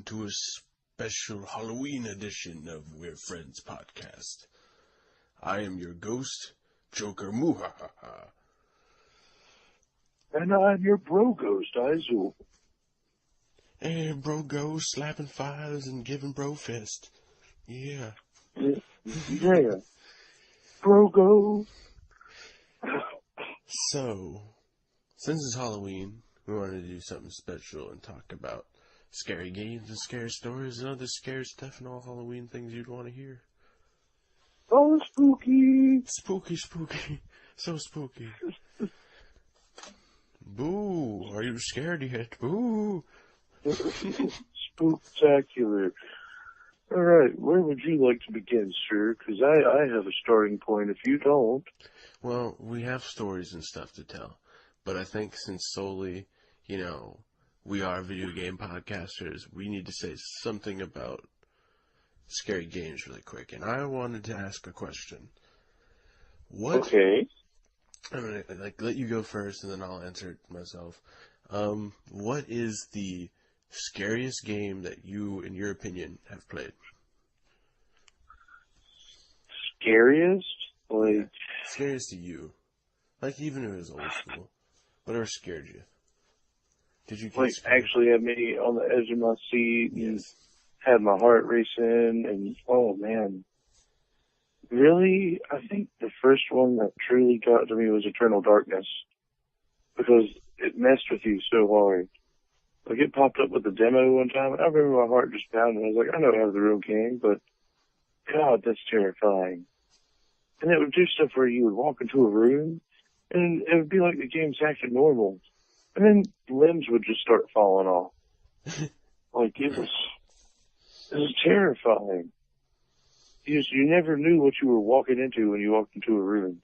To a special Halloween edition of We're Friends podcast. I am your ghost, Joker Muhahaha. And I'm your bro ghost, Izul. Hey, bro ghost, slapping fives and giving bro fist. Yeah. Yeah. Bro ghost. So, since it's Halloween, we wanted to do something special and talk about scary games and scary stories and other scary stuff and all Halloween things you'd want to hear. Oh, spooky. Spooky, spooky. So spooky. Boo. Are you scared yet? Boo. Spooktacular. All right, where would you like to begin, sir? Because I have a starting point if you don't. Well, we have stories and stuff to tell. But I think since solely, we are video game podcasters, we need to say something about scary games really quick. And I wanted to ask a question. Okay. I'm going to let you go first and then I'll answer it myself. What is the scariest game that you, in your opinion, have played? Scariest? Like... Scariest to you. Like, even if it was old school. Whatever scared you. Did you get scared? Actually had me on the edge of my seat and yes. Had my heart racing and, oh man. Really, I think the first one that truly got to me was Eternal Darkness. Because it messed with you so hard. Like, it popped up with the demo one time, and I remember my heart just pounding. I was like, I know how the real game, but God, that's terrifying. And it would do stuff where you would walk into a room, and it would be like the game's acting normal. And then limbs would just start falling off. Like, it was terrifying. You never knew what you were walking into when you walked into a room.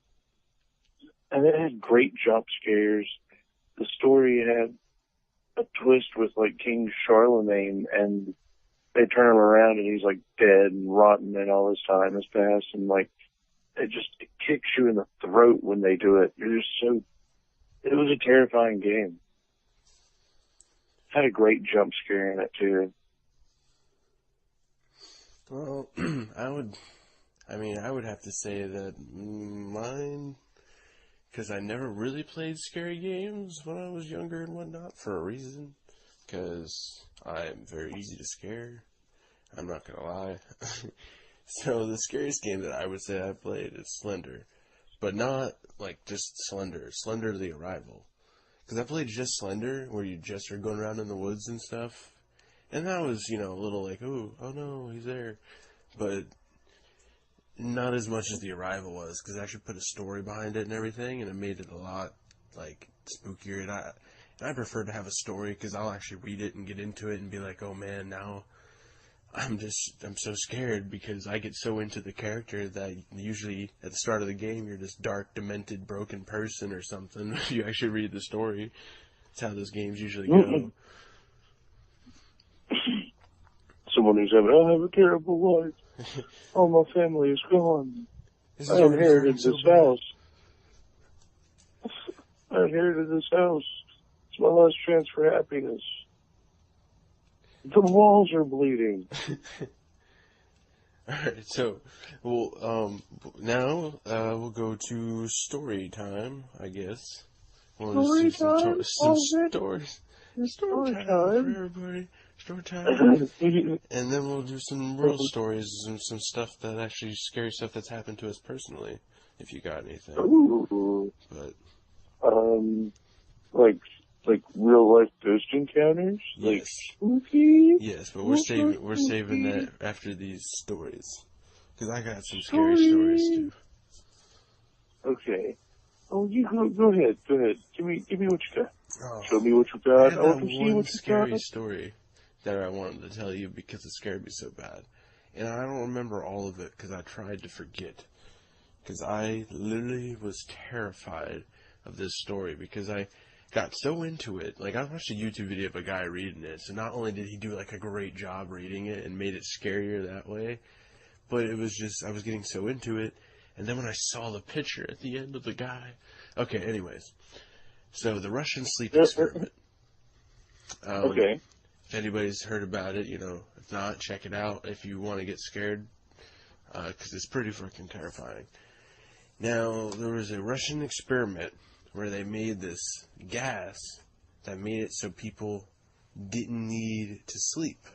And it had great jump scares. The story had a twist with, like, King Charlemagne, and they turn him around and he's, like, dead and rotten and all his time has passed. And, like, it kicks you in the throat when they do it. You're just so... It was a terrifying game. Had a great jump scare in it, too. Well, I would have to say that mine, because I never really played scary games when I was younger and whatnot, for a reason, because I'm very easy to scare. I'm not going to lie. So the scariest game that I would say I played is Slender. But not, like, just Slender. Slender the Arrival. Because I played just Slender, where you just are going around in the woods and stuff. And that was, a little like, oh no, he's there. But not as much as the Arrival was, because it actually put a story behind it and everything, and it made it a lot, like, spookier. And I prefer to have a story, because I'll actually read it and get into it and be like, oh man, now I'm so scared, because I get so into the character that usually at the start of the game you're this dark, demented, broken person or something. You actually read the story. That's how those games usually go. Someone who's I have a terrible life. All my family is gone. I inherited this house. I inherited this house. It's my last chance for happiness. The walls are bleeding. Alright, so, now, we'll go to story time, I guess. Story time? Some stories. Story time for everybody. Story time. And then we'll do some real stories and some stuff that actually, scary stuff that's happened to us personally, if you got anything. Ooh. But, like real life ghost encounters? Yes. Like spooky? Yes, but we're saving that after these stories. Because I got some scary stories too. Okay. Oh, you go ahead. Give me what you got. Oh, Show me what you got. I want to see what you scary got. story. that I wanted to tell you because it scared me so bad. And I don't remember all of it because I tried to forget. Because I literally was terrified of this story because I got so into it. Like, I watched a YouTube video of a guy reading it, so not only did he do, like, a great job reading it and made it scarier that way, but it was just, I was getting so into it, and then when I saw the picture at the end of the guy... Okay, anyways. So, the Russian sleep experiment. Okay. If anybody's heard about it, if not, check it out if you want to get scared, because it's pretty freaking terrifying. Now, there was a Russian experiment where they made this gas that made it so people didn't need to sleep,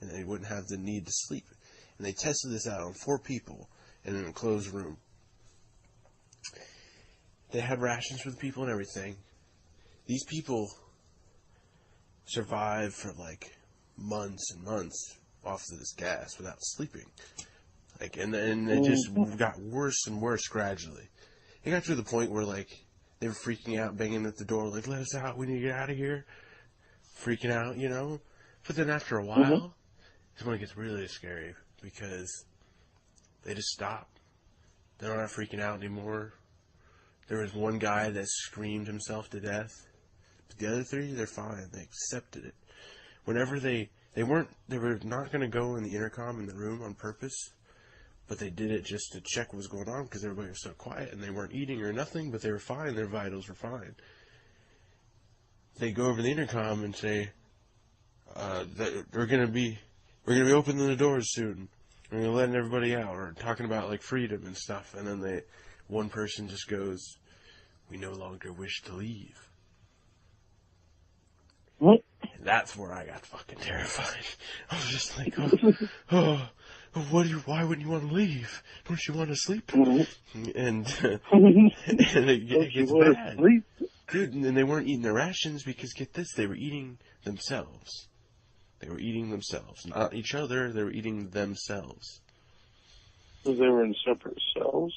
and they wouldn't have the need to sleep. And they tested this out on 4 people in an enclosed room. They had rations for the people and everything. These people survived for like months and months off of this gas without sleeping. Like, and it just got worse and worse gradually. It got to the point where, like, they were freaking out, banging at the door, like, let us out, we need to get out of here. Freaking out, But then after a while, is when it gets really scary, because they just stop. They're not freaking out anymore. There was one guy that screamed himself to death. But the other 3, they're fine. They accepted it. Whenever they were not going to go in the intercom in the room on purpose, but they did it just to check what was going on because everybody was so quiet and they weren't eating or nothing, but they were fine. Their vitals were fine. They go over the intercom and say, that we're going to be opening the doors soon. We're going to let everybody out, or talking about like freedom and stuff. And then one person just goes, we no longer wish to leave. What? And that's where I got fucking terrified. I was just like, why wouldn't you want to leave? Don't you want to sleep? And it gets bad. Dude, and they weren't eating their rations because, get this, they were eating themselves. They were eating themselves. Not each other, they were eating themselves. So they were in separate cells?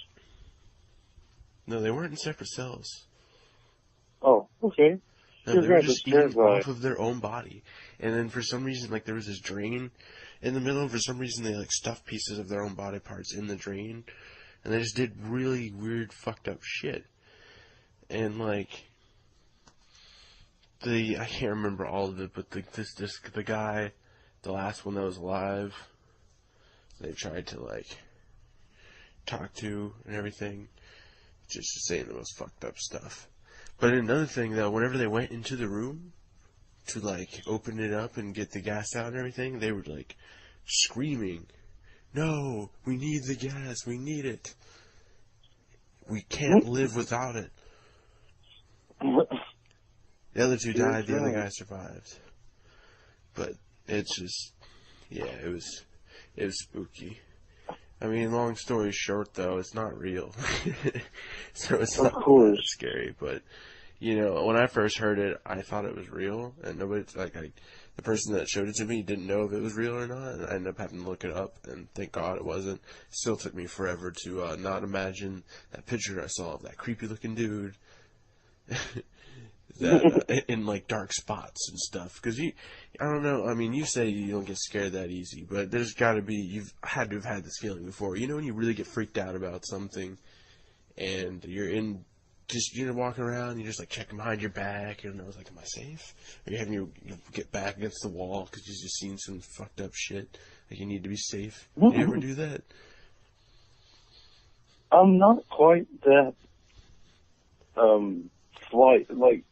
No, they weren't in separate cells. Oh, okay. No, they were just eating off of their own body. And then for some reason, like, there was this drain in the middle, and for some reason they, like, stuffed pieces of their own body parts in the drain. And they just did really weird, fucked up shit. And, like, I can't remember all of it, but the guy, the last one that was alive, they tried to, like, talk to and everything, just saying the most fucked up stuff. But another thing, though, whenever they went into the room to, like, open it up and get the gas out and everything, they were, like, screaming, no, we need the gas, we need it. We can't live without it. The other 2 died, the other guy survived. But it's just, yeah, it was spooky. I mean, long story short, though, it's not real. So it's not that scary, but, when I first heard it, I thought it was real, and the person that showed it to me didn't know if it was real or not, and I ended up having to look it up, and thank God it wasn't. It still took me forever to not imagine that picture I saw of that creepy-looking dude that in, like, dark spots and stuff. Because I don't know, I mean, you say you don't get scared that easy, but there's got to be, you've had to have had this feeling before. When you really get freaked out about something, and you're walking around, you're just, like, checking behind your back, and I was like, am I safe? Or you're having you get back against the wall because you've just seen some fucked up shit, like you need to be safe. Do you ever do that? I'm not quite that, flight, like,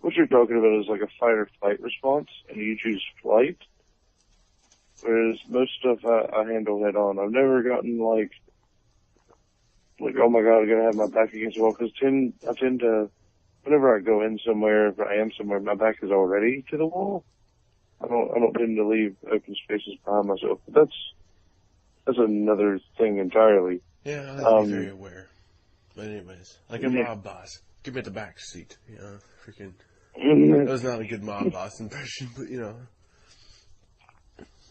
what you're talking about is like a fight or flight response, and you choose flight, whereas most stuff I handle head on. I've never gotten like, oh my god, I'm gonna have my back against the wall, because I tend to, whenever I go in somewhere, if I am somewhere, my back is already to the wall. I don't tend to leave open spaces behind myself. But that's another thing entirely. Yeah, I have to be very aware. But anyways, like a mob boss. Give me the back seat, freaking. That was not a good mob boss impression, but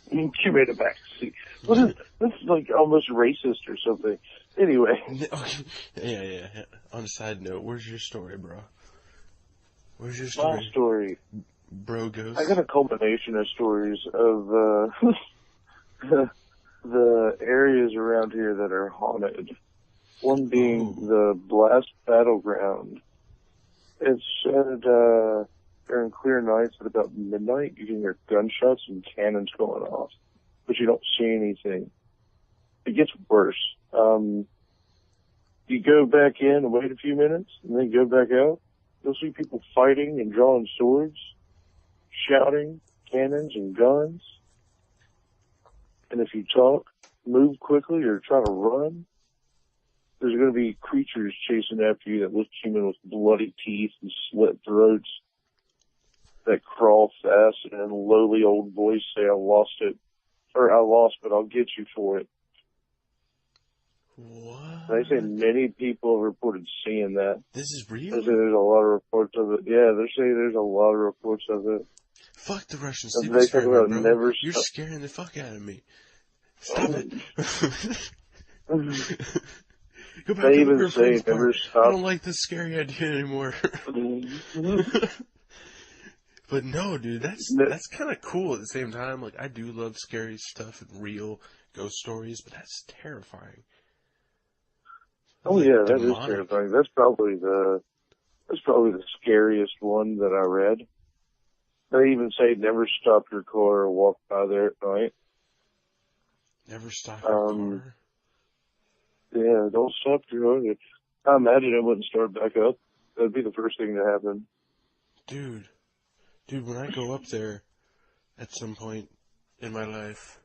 Give me the back seat. That's like almost racist or something. Anyway. Yeah. On a side note, where's your story, bro? Where's your story? My story. Bro ghost. I got a culmination of stories of the areas around here that are haunted. One being the Blast Battleground. It's said during clear nights at about midnight, you can hear gunshots and cannons going off, but you don't see anything. It gets worse. You go back in and wait a few minutes, and then go back out. You'll see people fighting and drawing swords, shouting, cannons and guns. And if you talk, move quickly, or try to run, there's going to be creatures chasing after you that look human with bloody teeth and slit throats that crawl fast and in a lowly old voice say, I lost it. Or I lost, but I'll get you for it. What? They say many people have reported seeing that. This is real? They say there's a lot of reports of it. Yeah, they say there's a lot of reports of it. Fuck the Russian They sleep talk experiment, about bro. never You're stop. scaring the fuck out of me. Stop it. Go back They to even the say girlfriend's never part. stop. I don't like this scary idea anymore. But no, dude, that's kind of cool at the same time. Like, I do love scary stuff and real ghost stories, but that's terrifying. Oh Like, yeah, that demonic. is terrifying. That's probably the scariest one that I read. They even say never stop your car or walk by there at night. Never stop your car? Yeah, don't stop your car. I imagine it wouldn't start back up. That'd be the first thing to happen. Dude, when I go up there at some point in my life,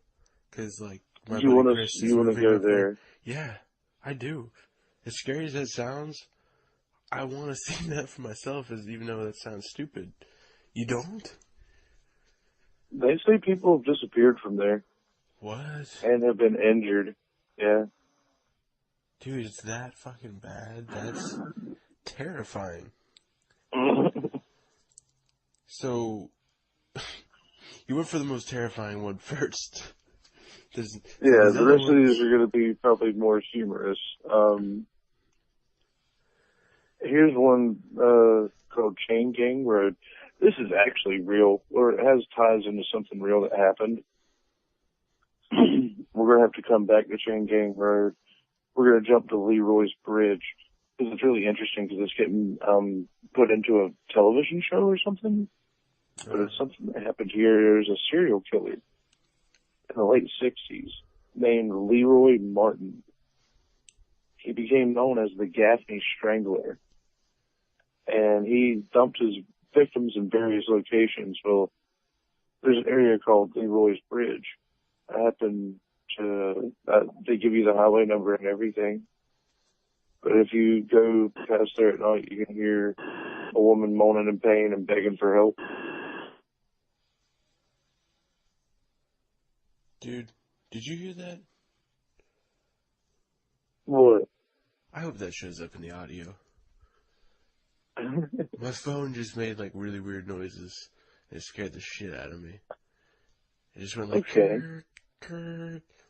because, like, my buddy Chris is moving go up there? Yeah, I do. As scary as that sounds, I want to see that for myself, even though that sounds stupid. You don't? They say people have disappeared from there. What? And have been injured. Yeah. Dude, it's that fucking bad? That's terrifying. So, you went for the most terrifying one first. The rest of these are going to be probably more humorous. Here's one called Chain Gang Road. This is actually real, or it has ties into something real that happened. We're going to have to come back to Chain Gang Road. We're going to jump to Leroy's Bridge, because it's really interesting, because it's getting put into a television show or something. But it's something that happened here. There's a serial killer in the late 60s named Leroy Martin. He became known as the Gaffney Strangler. And he dumped his victims in various locations. Well, there's an area called Leroy's Bridge. I happen to, they give you the highway number and everything. But if you go past there at night, you can hear a woman moaning in pain and begging for help. Dude, did you hear that? What? I hope that shows up in the audio. My phone just made, like, really weird noises. It scared the shit out of me. It just went like, Kirk,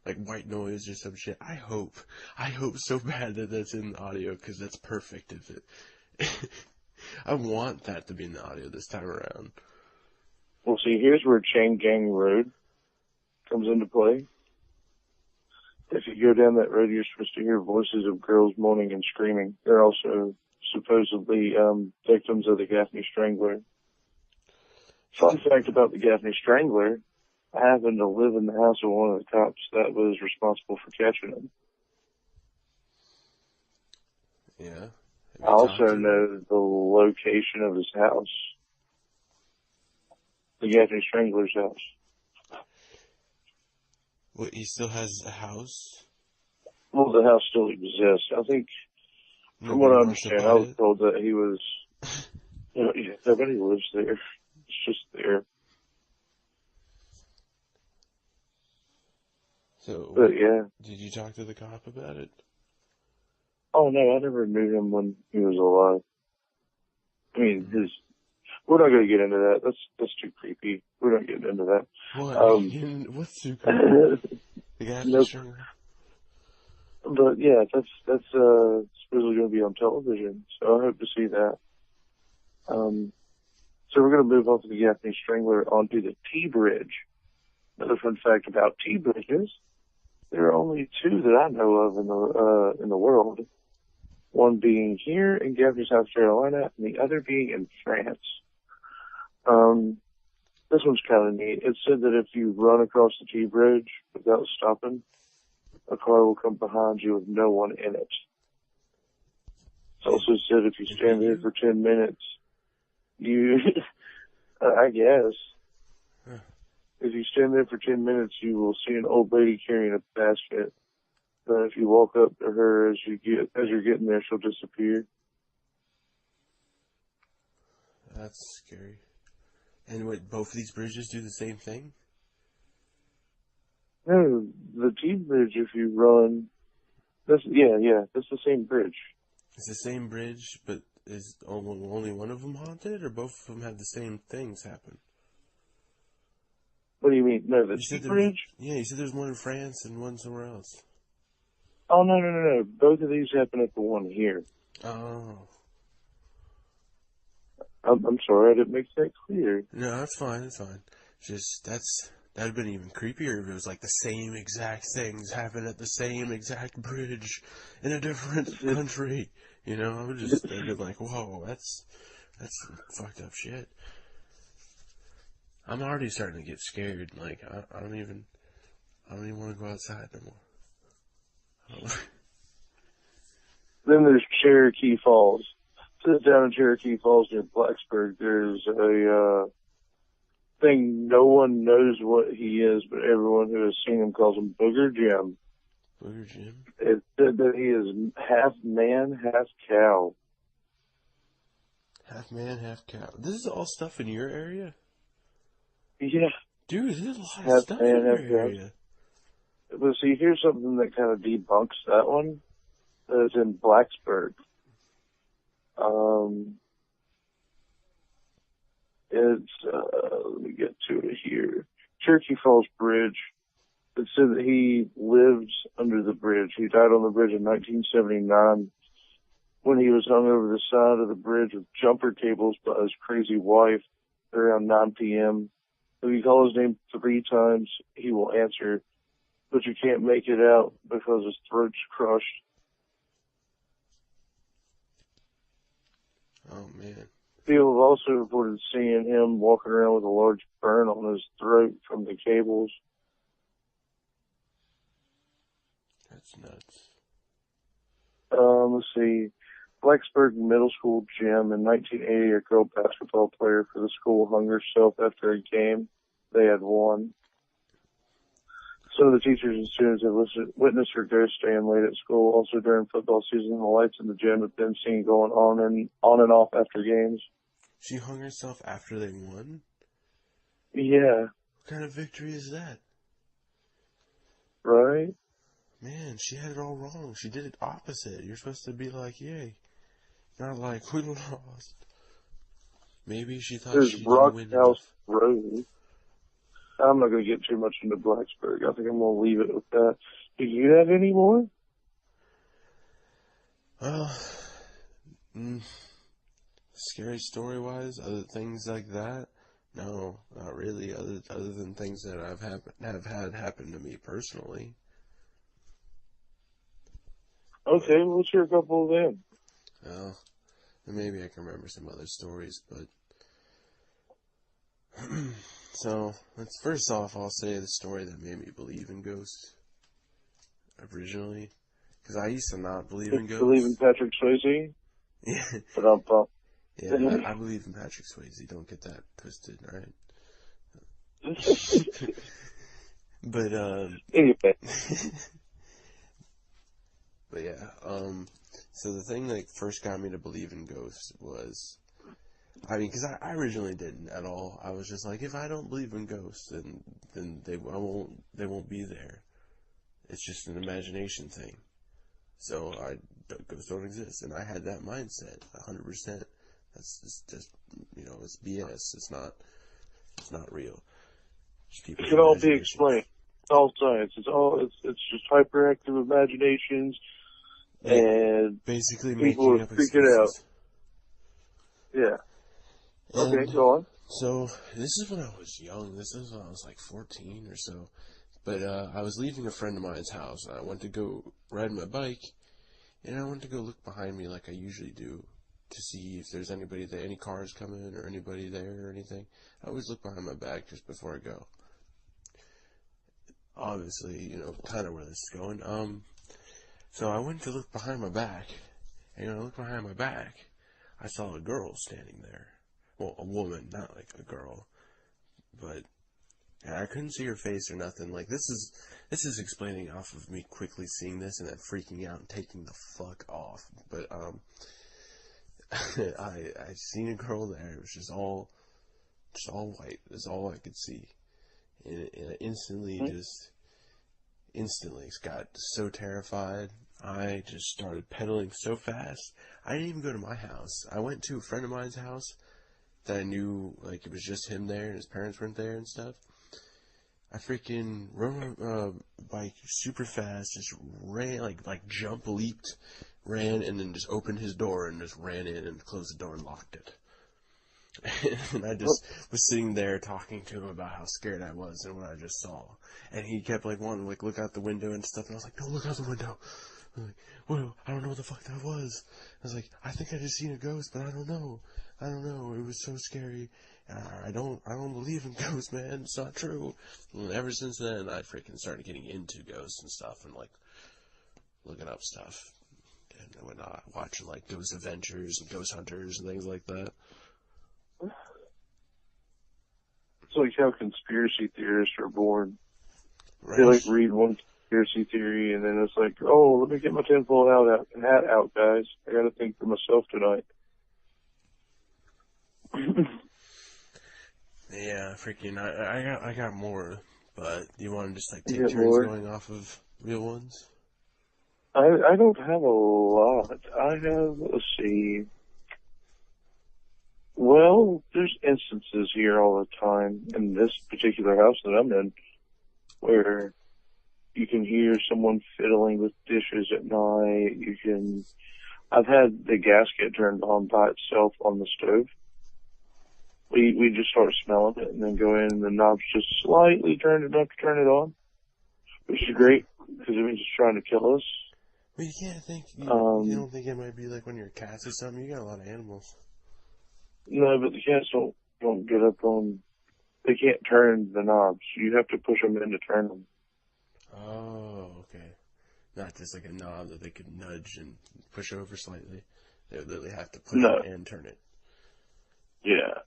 like white noise or some shit. I hope so bad that that's in the audio, because that's perfect if it... I want that to be in the audio this time around. Well, see, here's where Chain Gang Road comes into play. If you go down that road, you're supposed to hear voices of girls moaning and screaming. They're also supposedly victims of the Gaffney Strangler. Fun fact about the Gaffney Strangler, I happened to live in the house of one of the cops that was responsible for catching him. Yeah. I also know the location of his house. The Gaffney Strangler's house. What, he still has a house? Well, the house still exists. I think, from what I understand, I was told that he was, nobody lives there. It's just there. So, but yeah. Did you talk to the cop about it? Oh no, I never knew him when he was alive. I mean, we're not going to get into that. That's too creepy. We're not getting into that. What? What's too creepy? The Gaffney Strangler? But yeah, that's supposedly going to be on television, so I hope to see that. So So we're going to move off of the Japanese Strangler onto the T-Bridge. Another fun fact about T-Bridges, there are only two that I know of in the world. One being here in Gaffney, South Carolina, and the other being in France. This one's kind of neat. It said that if you run across the T-Bridge without stopping, a car will come behind you with no one in it. It also said if you stand there for 10 minutes, I guess, if you stand there for 10 minutes, you will see an old lady carrying a basket. But if you walk up to her as you're getting there, she'll disappear. That's scary. And what, both of these bridges do the same thing? No, the T-Bridge, if you run, that's the same bridge. It's the same bridge, but is only one of them haunted, or both of them have the same things happen? What do you mean? No, the T-Bridge? Yeah, you said there's one in France and one somewhere else. Oh, no. Both of these happen at the one here. Oh. I'm sorry, I didn't make that clear. No, that's fine, that's fine. Just, that'd have been even creepier if it was like the same exact things happen at the same exact bridge in a different country. You know, I'd been like, whoa, that's fucked up shit. I'm already starting to get scared. Like, I don't even want to go outside no more. Then there's Cherokee Falls. So down in Cherokee Falls near Blacksburg, there's a thing, no one knows what he is, but everyone who has seen him calls him Booger Jim. Booger Jim? It said that he is half man, half cow. Half man, half cow. This is all stuff in your area? Yeah. Dude, there's a lot half of stuff man, in your half area. Cow. But see, here's something that kind of debunks that one. It's in Blacksburg. Let me get to it here. Cherokee Falls Bridge. It said that he lived under the bridge. He died on the bridge in 1979 when he was hung over the side of the bridge with jumper cables by his crazy wife around 9 p.m. If you call his name 3 times, he will answer, but you can't make it out because his throat's crushed. Oh, man. People have also reported seeing him walking around with a large burn on his throat from the cables. That's nuts. Let's see. Blacksburg Middle School gym in 1980, a girl basketball player for the school hung herself after a game. They had won. Some of the teachers and students have witnessed her ghost staying late at school. Also during football season, the lights in the gym have been seen going on and off after games. She hung herself after they won? Yeah. What kind of victory is that? Right? Man, she had it all wrong. She did it opposite. You're supposed to be like, yay. Not like, we lost. Maybe she thought she didn't win enough. Road. I'm not going to get too much into Blacksburg. I think I'm going to leave it with that. Do you have any more? Well, scary story-wise, other things like that? No, not really. Other than things that have had happen to me personally. Okay, well, let's hear a couple of them. Well, maybe I can remember some other stories, but so first off, I'll say the story that made me believe in ghosts originally, because I used to not believe in ghosts. Believe in Patrick Swayze? Yeah. Yeah, I believe in Patrick Swayze. Don't get that twisted, right? But anyway. But yeah, so the thing that first got me to believe in ghosts was, I mean, because I originally didn't at all. I was just like, if I don't believe in ghosts, then they won't be there. It's just an imagination thing. So ghosts don't exist, and I had that mindset 100%. That's just it's BS. It's not real. It can all be explained. It's all science. It's just hyperactive imaginations, and basically people making are up freaking out. excuses. Yeah. Okay, And go on. so this is when I was young. This is when I was like 14 or so. But I was leaving a friend of mine's house, and I went to go ride my bike, and I went to go look behind me like I usually do to see if there's anybody there, any cars coming or anybody there or anything. I always look behind my back just before I go. Obviously, kind of where this is going. So I went to look behind my back, and when I looked behind my back, I saw a girl standing there. Well, a woman, not like a girl, but I couldn't see her face or nothing. Like this is explaining off of me quickly seeing this and then freaking out and taking the fuck off. But I seen a girl there. It was just all white. That's all I could see, and I instantly got so terrified. I just started pedaling so fast. I didn't even go to my house. I went to a friend of mine's house that I knew, like, it was just him there and his parents weren't there and stuff. I freaking rode my bike super fast, just ran, like leaped, ran, and then just opened his door and just ran in and closed the door and locked it. And I just was sitting there talking to him about how scared I was and what I just saw. And he kept, like, wanting to, like, look out the window and stuff, and I was like, don't look out the window. I'm like, well, I don't know what the fuck that was. I was like, I think I just seen a ghost, but I don't know. It was so scary. I don't believe in ghosts, man. It's not true. And ever since then, I freaking started getting into ghosts and stuff, and like looking up stuff and whatnot, watching like Ghost Adventures and Ghost Hunters and things like that. It's like how conspiracy theorists are born. Right. They like read one conspiracy theory and then it's like, oh, let me get my tinfoil hat out, guys. I gotta think for myself tonight. Yeah, freaking. I got more, but do you want to just like You take get turns more? going off of real ones? I don't have a lot. I have, let's see. Well, there's instances here all the time in this particular house that I'm in where you can hear someone fiddling with dishes at night. I've had the gasket turned on by itself on the stove. We just start smelling it and then go in and the knob's just slightly turned enough to turn it on, which is great because it means it's trying to kill us. Well, you can't think. You don't think it might be like one of your cats or something? You got a lot of animals. No, but the cats don't get up on. They can't turn the knobs. You have to push them in to turn them. Oh, okay. Not just like a knob that they could nudge and push over slightly. They would literally have to push No. it and turn it. Yeah.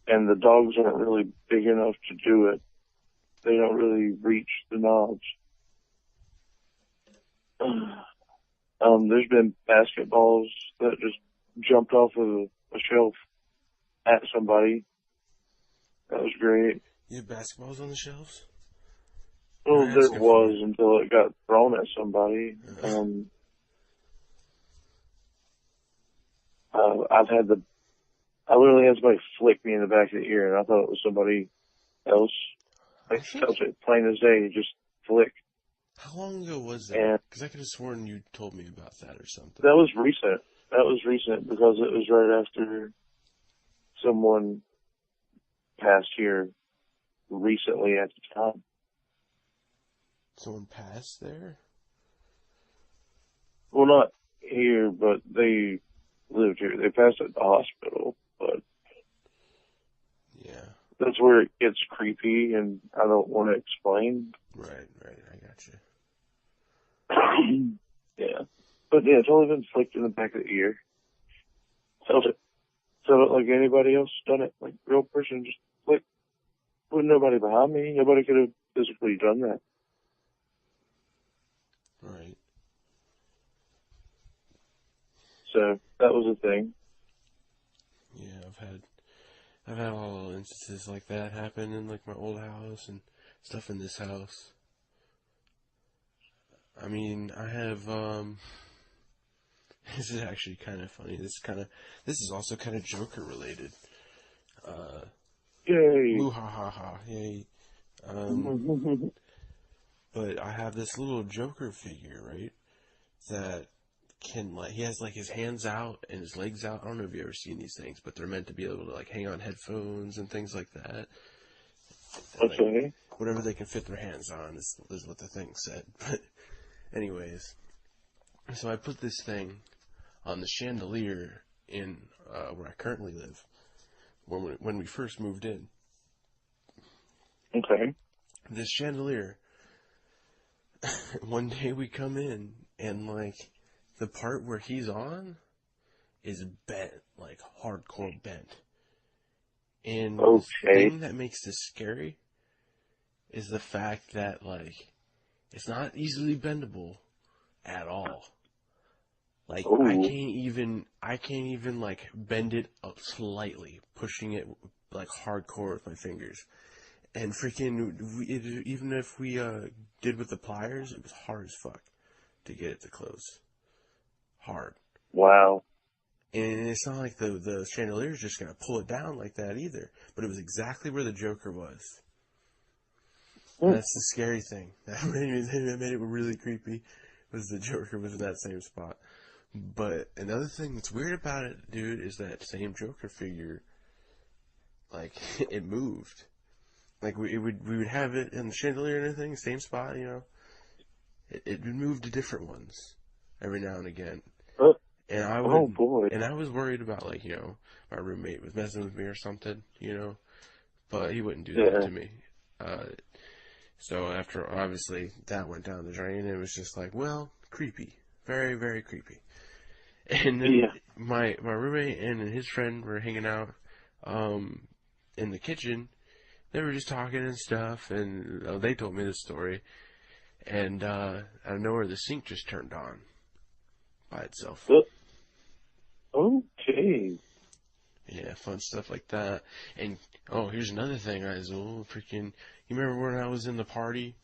And the dogs aren't really big enough to do it. They don't really reach the knobs. There's been basketballs that just jumped off of a shelf at somebody. That was great. You have basketballs on the shelves? Well, You're there asking for was it. until it got thrown at somebody. I literally had somebody flick me in the back of the ear, and I thought it was somebody else. I felt it plain as day, just flick. How long ago was that? And Because I could have sworn you told me about that or something. that was recent. That was recent because it was right after someone passed here recently at the time. Someone passed there? Well, not here, but they lived here. They passed at the hospital, but Yeah. that's where it gets creepy, and I don't want to explain. Right, I got you. Yeah. But yeah, it's only been flicked in the back of the ear. Felt it. Felt it like anybody else done it. Like real person just flick. With nobody behind me. Nobody could have physically done that. Right. So that was a thing. Yeah, I've had all instances like that happen in like my old house and stuff in this house. I mean, I have this is actually kind of funny. This is also kind of Joker related. Yay. Moo ha ha ha. Yay. But I have this little Joker figure, right? That can, like, he has, like, his hands out and his legs out. I don't know if you've ever seen these things, but they're meant to be able to, like, hang on headphones and things like that. And, like, Okay. whatever they can fit their hands on is what the thing said. But anyways, so I put this thing on the chandelier in where I currently live when we first moved in. Okay. This chandelier, one day we come in and, like, the part where he's on is bent, like hardcore bent. And the Okay. thing that makes this scary is the fact that, like, it's not easily bendable at all. Like, I Oh. can't even like bend it up slightly, pushing it like hardcore with my fingers. And freaking, even if we did with the pliers, it was hard as fuck to get it to close. Hard. Wow. And it's not like the chandelier's just gonna pull it down like that either. But it was exactly where the Joker was. And that's the scary thing. That made it really creepy. Was the Joker was in that same spot. But another thing that's weird about it, dude, is that same Joker figure, like, it moved. Like, we would have it in the chandelier and everything, same spot, you know. It would move to different ones every now and again. And I would, Oh boy. and I was worried about, like, you know, my roommate was messing with me or something, you know. But he wouldn't do that to me. So after, obviously, that went down the drain, it was just like, well, creepy. Very, very creepy. And then my roommate and his friend were hanging out in the kitchen. They were just talking and stuff, and they told me the story. And out of nowhere, the sink just turned on by itself. Okay. Yeah, fun stuff like that. And, oh, here's another thing, guys. Oh, freaking, you remember when I was in the party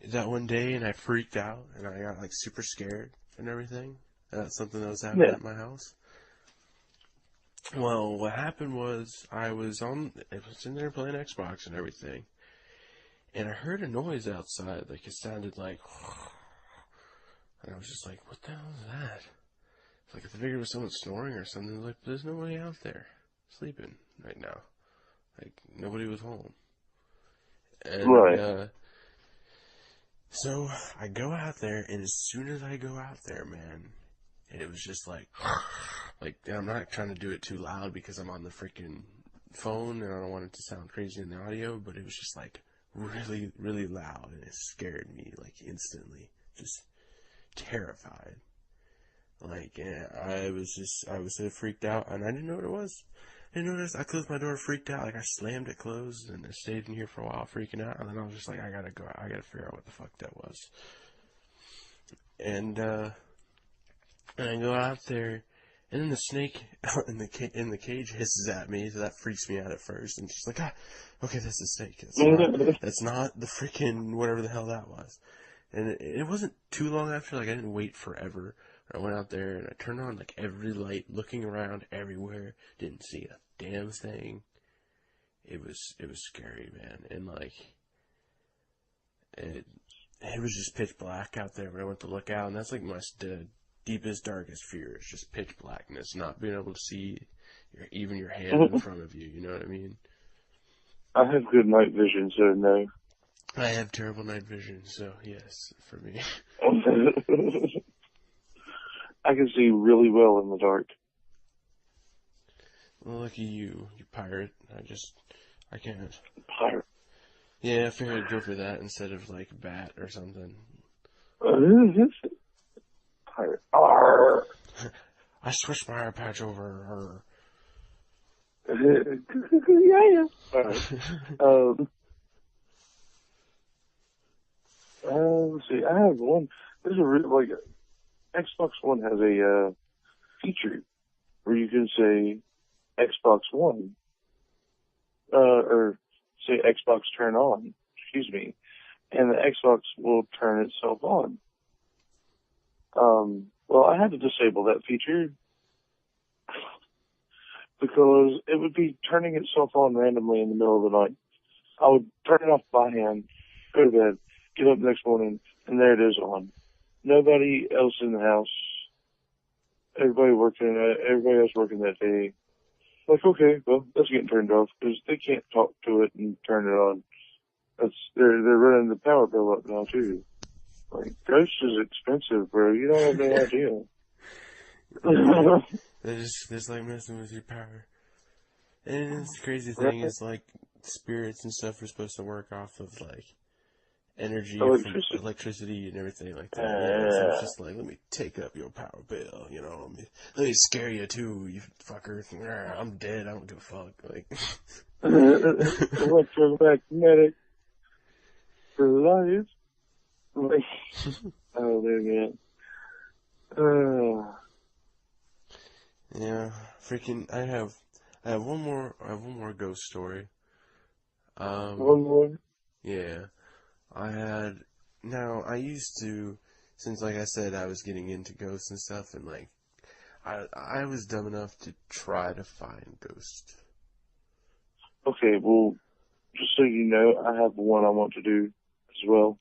that one day and I freaked out and I got, like, super scared and everything? That's something that was happening at my house. Well, what happened was I was in there playing Xbox and everything, and I heard a noise outside, like it sounded like, and I was just like, what the hell is that? It's like I figured it was someone snoring or something. Like, there's nobody out there sleeping right now. Like, nobody was home. And, so I go out there, and as soon as I go out there, man, and it was just like, I'm not trying to do it too loud because I'm on the freaking phone and I don't want it to sound crazy in the audio, but it was just like really, really loud and it scared me like instantly. Just terrified. Like, I was so freaked out and I didn't know what it was. I didn't notice. I closed my door, freaked out. Like, I slammed it closed and I stayed in here for a while freaking out. And then I was just like, I gotta go out. I gotta figure out what the fuck that was. And I go out there, and then the snake out in the cage hisses at me, so that freaks me out at first. And she's like, okay, that's a snake. That's not the freaking whatever the hell that was. And it wasn't too long after, like, I didn't wait forever. I went out there, and I turned on, like, every light, looking around everywhere, didn't see a damn thing. It was scary, man. And, like, it was just pitch black out there when I went to look out, and that's, like, the deepest, darkest fear. It's just pitch blackness, not being able to see even your hand in front of you, you know what I mean? I have good night vision, so no. I have terrible night vision, so yes, for me. I can see really well in the dark. Well, lucky you pirate. I can't. Pirate. Yeah, I figured I'd go for that instead of, like, bat or something. Pirate. Arr. I switched my eye patch over. Yeah. Alright. Let's see. I have one. There's Xbox One has a feature where you can say Xbox One, or say Xbox turn on. Excuse me, and the Xbox will turn itself on. Well, I had to disable that feature because it would be turning itself on randomly in the middle of the night. I would turn it off by hand, go to bed, get up next morning, and there it is on. nobody else in the house. Everybody else working that day. Like, okay, well, that's getting turned off because they can't talk to it and turn it on. They're running the power bill up now too. Like, Ghost is expensive, bro. You don't have no idea. They're just like messing with your power. And the crazy Right? thing is, like, spirits and stuff are supposed to work off of, like, energy from electricity and everything like that. Yeah, so it's just like, let me take up your power bill, you know, let me scare you too, you fucker. I'm dead, I don't give a fuck. Like, electromagnetic for life. Like, oh, man. Yeah, freaking, I have one more ghost story. One more? Yeah. I used to, since like I said, I was getting into ghosts and stuff, and like, I was dumb enough to try to find ghosts. Okay, well, just so you know, I have one I want to do as well.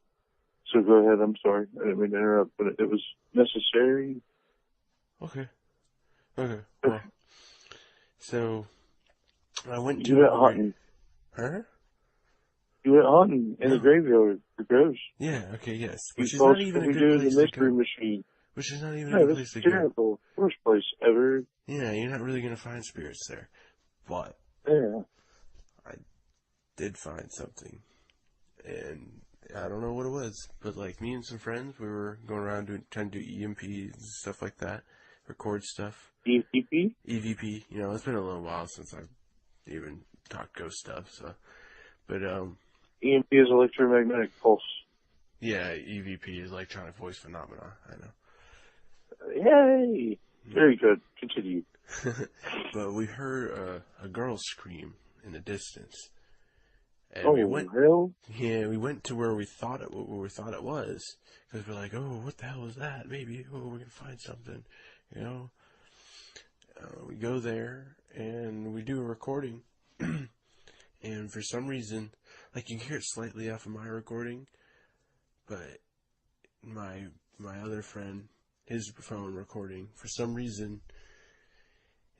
So go ahead, I'm sorry. I didn't mean to interrupt, but it was necessary. Okay. Well, so, I went to... You went hunting. Huh? You went hunting in the graveyard for ghosts. Yeah, okay, yes. Which is not even a good place to go. Machine. Which is not even a good place to go. Terrible. Worst place ever. Yeah, you're not really going to find spirits there. But... Yeah. I did find something. And I don't know what it was. But like, me and some friends, we were going around trying to do EMPs and stuff like that. Record stuff. EVP? EVP. You know, it's been a little while since I've even talked ghost stuff, so... But, EMP is electromagnetic pulse. Yeah, EVP is electronic voice phenomena, I know. Yay! Very good. Continue. But we heard a girl scream in the distance. And we went to where we thought it was. Because we're like, oh, what the hell is that? Maybe, we're going to find something, you know? We go there, and we do a recording. And for some reason, like, you can hear it slightly off of my recording, but my other friend, his phone recording, for some reason,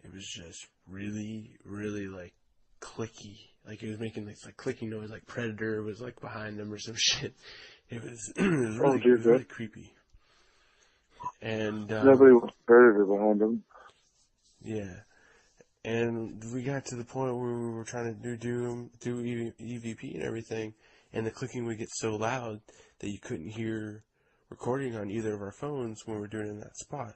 it was just really, really, like, clicky. Like, it was making this, like, clicking noise, like Predator was, like, behind them or some shit. It was really creepy. And, nobody was Predator behind them. Yeah. And we got to the point where we were trying to do EVP and everything, and the clicking would get so loud that you couldn't hear recording on either of our phones when we were doing it in that spot.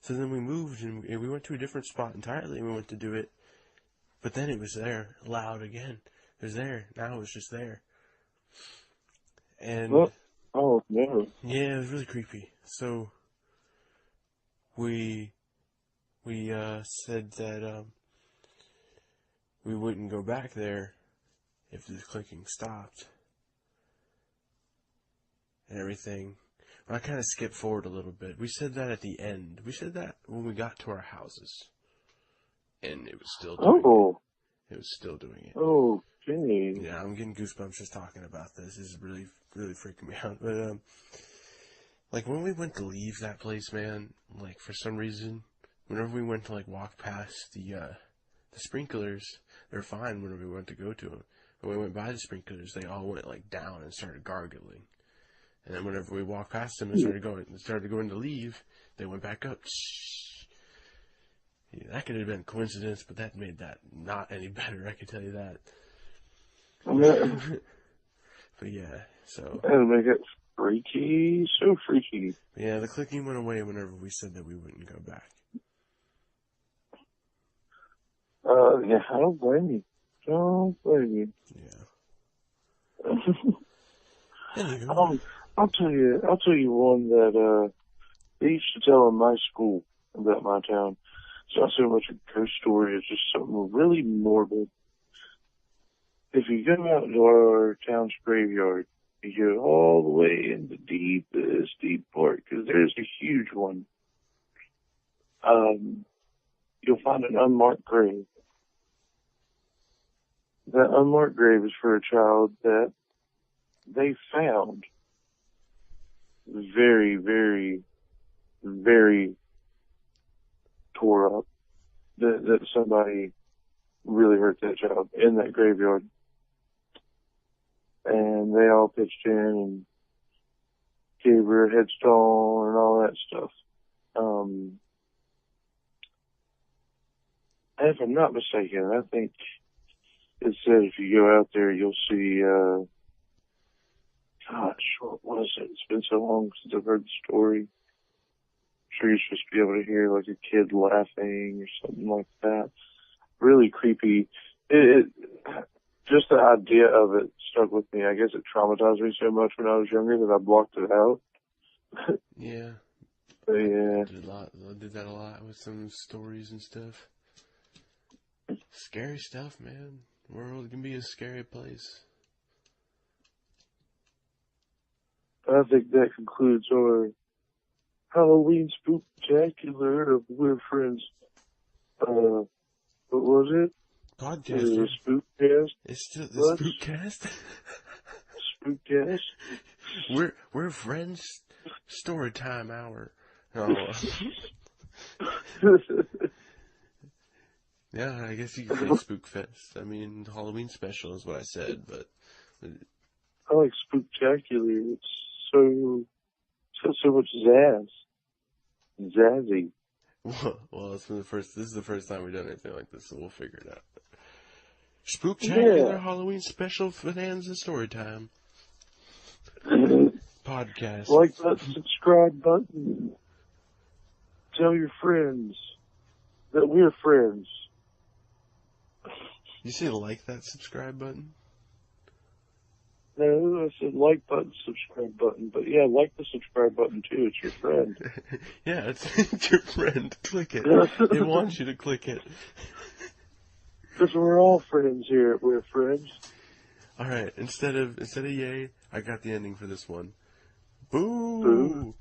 So then we moved, and we went to a different spot entirely, and we went to do it, but then it was there, loud again. It was there. Now it was just there. And... Oh, no. Yeah, it was really creepy. So, we said that we wouldn't go back there if the clicking stopped and everything. I kind of skipped forward a little bit. We said that at the end. We said that when we got to our houses, and it was still doing it. It was still doing it. Oh, okay. Yeah, I'm getting goosebumps just talking about this. This is really, really freaking me out. But like when we went to leave that place, man, like for some reason, whenever we went to like walk past the sprinklers, they're fine whenever we went to go to them. But when we went by the sprinklers, they all went like down and started gargling. And then whenever we walked past them and started going to leave, they went back up. Yeah, that could have been a coincidence, but that made that not any better, I can tell you that. But yeah, so... That'll make it freaky, so freaky. Yeah, the clicking went away whenever we said that we wouldn't go back. Yeah, I don't blame you. Don't blame you. Yeah. Anywho. I'll tell you one that, they used to tell in my school about my town. It's not so much a ghost story, it's just something really morbid. If you go out to our town's graveyard, you go all the way in the deepest deep part, because there's a huge one. You'll find an unmarked grave. That unmarked grave is for a child that they found very, very, very tore up that somebody really hurt that child in that graveyard. And they all pitched in and gave her a headstone and all that stuff. If I'm not mistaken, I think it said if you go out there, you'll see, gosh, what was it? It's been so long since I've heard the story. I'm sure you're supposed to be able to hear like a kid laughing or something like that. Really creepy. Just the idea of it stuck with me. I guess it traumatized me so much when I was younger that I blocked it out. Yeah. But yeah. I did that a lot with some stories and stuff. Scary stuff, man. The world can be a scary place. I think that concludes our Halloween spooktacular of We're Friends. What was it? Podcast. Is it a spookcast? It's still the Spookcast. Spookcast. We're friends. Story time hour. Oh. Yeah, I guess you could say Spookfest. I mean, Halloween special is what I said, but I like spooktacular. It's so much zazzy. Well, this is the first time we've done anything like this, so we'll figure it out. Spooktacular Halloween special Bonanza story time. Podcast. Like that subscribe button. Tell your friends that we're friends. You say like that subscribe button? No, I said like button, subscribe button. But yeah, like the subscribe button too. It's your friend. Yeah, it's your friend. Click it. It wants you to click it. Because we're all friends here. We're friends. All right. Instead of yay, I got the ending for this one. Boo! Boo.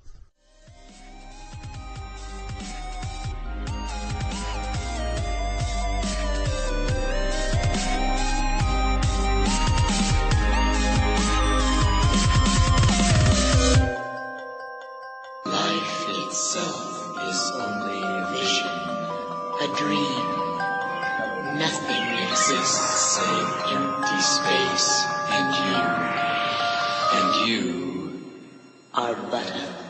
Life itself is only a vision, a dream. Nothing exists save empty space and you. And you are but a